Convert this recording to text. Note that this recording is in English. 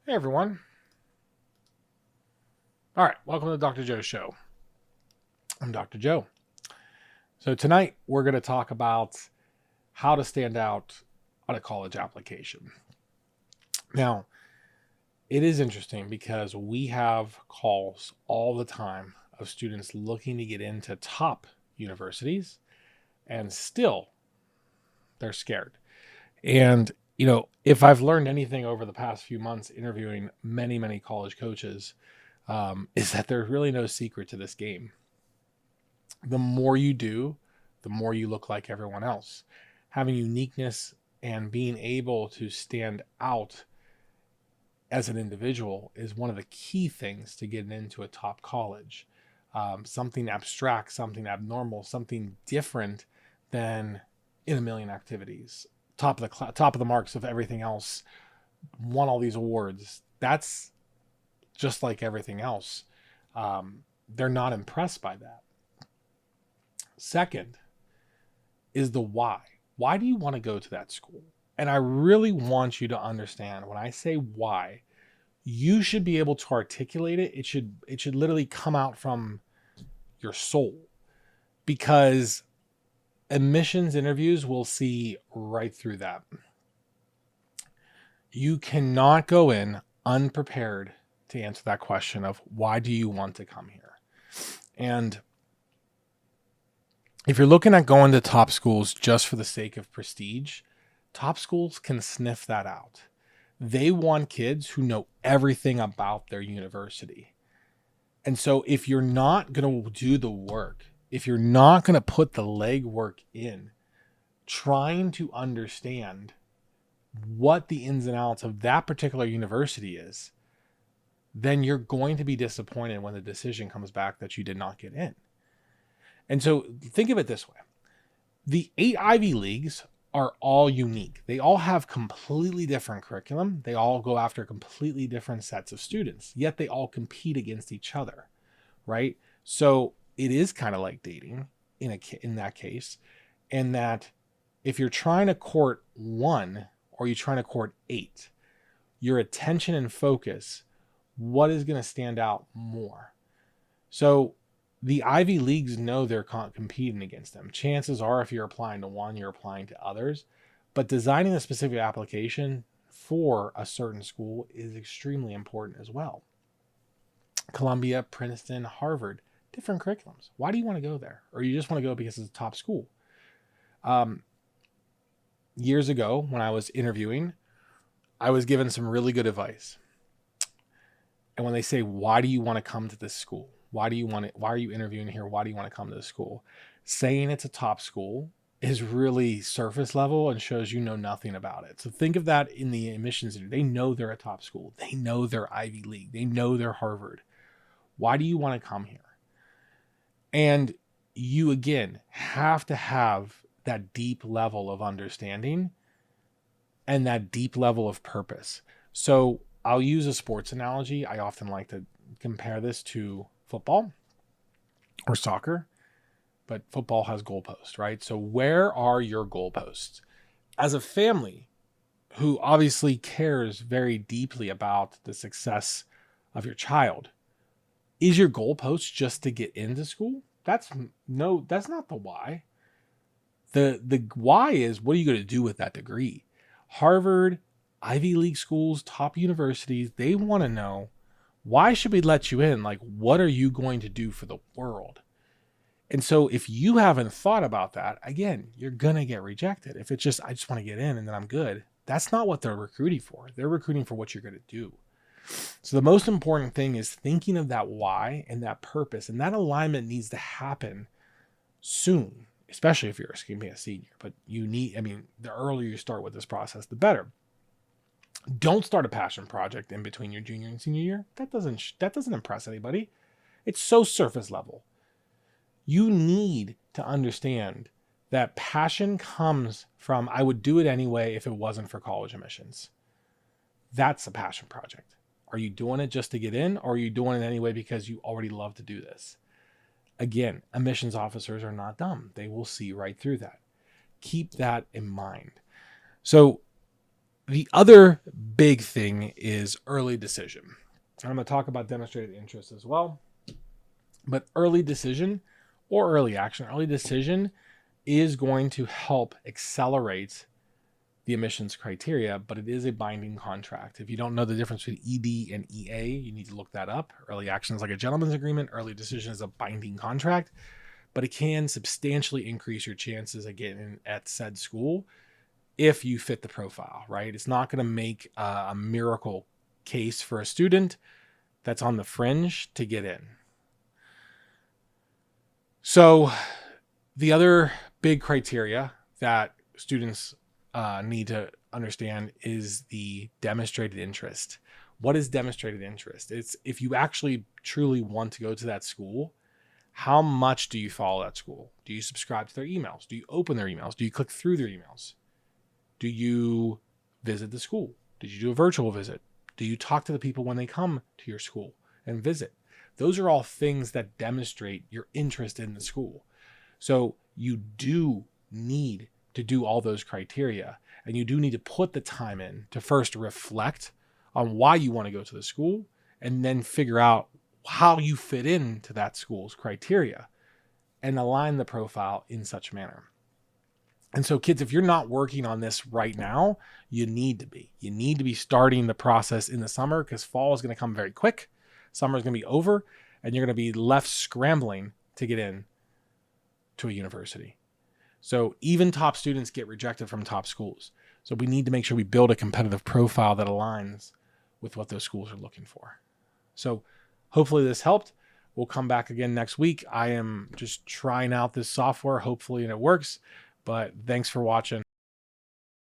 Hey everyone. All right, welcome to the Dr. Joe Show. I'm Dr. Joe. So tonight we're going to talk about how to stand out on a college application. Now, it is interesting because we have calls all the time of students looking to get into top universities and still they're scared. And if I've learned anything over the past few months interviewing many college coaches, is that there's really no secret to this game. The more you do, the more you look like everyone else. Having uniqueness and being able to stand out as an individual is one of the key things to getting into a top college. Something abstract, something abnormal, something different than in a million activities. Top of the marks of everything else. Won all these awards. That's just like everything else. They're not impressed by that. Second is the why. Why do you want to go to that school? And I really want you to understand when I say why, you should be able to articulate it. It should literally come out from your soul, because admissions interviews will see right through that. You cannot go in unprepared to answer that question of why do you want to come here? And if you're looking at going to top schools just for the sake of prestige, top schools can sniff that out. They want kids who know everything about their university. And so if you're not going to do the work, if you're not going to put the legwork in, trying to understand what the ins and outs of that particular university is, then you're going to be disappointed when the decision comes back that you did not get in. And so think of it this way. The 8 Ivy Leagues are all unique. They all have completely different curriculum. They all go after completely different sets of students, yet they all compete against each other, right? So it is kind of like dating in that case, and that if you're trying to court one or you're trying to court 8, your attention and focus, what is going to stand out more? So the Ivy Leagues know they're competing against them. Chances are, if you're applying to one, you're applying to others. But designing a specific application for a certain school is extremely important as well. Columbia, Princeton, Harvard, different curriculums. Why do you want to go there? Or you just want to go because it's a top school? Years ago, when I was interviewing, I was given some really good advice. And when they say, why do you want to come to this school? Why are you interviewing here? Why do you want to come to the school? Saying it's a top school is really surface level and shows you know nothing about it. So think of that in the admissions interview. They know they're a top school. They know they're Ivy League. They know they're Harvard. Why do you want to come here? And you, again, have to have that deep level of understanding and that deep level of purpose. So I'll use a sports analogy. I often like to compare this to football or soccer, but football has goalposts, right? So where are your goalposts? As a family who obviously cares very deeply about the success of your child, is your goalpost just to get into school? That's not the why. The why is, what are you going to do with that degree? Harvard, Ivy League schools, top universities, they want to know, why should we let you in? Like, what are you going to do for the world? And so if you haven't thought about that, again, you're going to get rejected. If it's just, I just want to get in and then I'm good. That's not what they're recruiting for. They're recruiting for what you're going to do. So the most important thing is thinking of that why and that purpose. And that alignment needs to happen soon, especially if you're a senior. But the earlier you start with this process, the better. Don't start a passion project in between your junior and senior year. That doesn't impress anybody. It's so surface level. You need to understand that passion comes from, I would do it anyway if it wasn't for college admissions. That's a passion project. Are you doing it just to get in, or are you doing it anyway because you already love to do this? Again, admissions officers are not dumb. They will see right through that. Keep that in mind. So the other big thing is early decision. I'm going to talk about demonstrated interest as well. But early decision or early action, early decision is going to help accelerate the admissions criteria, but it is a binding contract. If you don't know the difference between ED and EA, you need to look that up. Early action is like a gentleman's agreement. Early decision is a binding contract, but it can substantially increase your chances of getting at said school if you fit the profile, right? It's not going to make a miracle case for a student that's on the fringe to get in. So the other big criteria that students need to understand is the demonstrated interest. What is demonstrated interest? It's if you actually truly want to go to that school, how much do you follow that school? Do you subscribe to their emails? Do you open their emails? Do you click through their emails? Do you visit the school? Did you do a virtual visit? Do you talk to the people when they come to your school and visit? Those are all things that demonstrate your interest in the school. So you do need to do all those criteria, and you do need to put the time in to first reflect on why you want to go to the school and then figure out how you fit into that school's criteria and align the profile in such a manner. And so kids, if you're not working on this right now, you need to be. You need to be starting the process in the summer because fall is going to come very quick. Summer is going to be over and you're going to be left scrambling to get in to a university. So even top students get rejected from top schools. So we need to make sure we build a competitive profile that aligns with what those schools are looking for. So hopefully this helped. We'll come back again next week. I am just trying out this software, hopefully, and it works. But thanks for watching.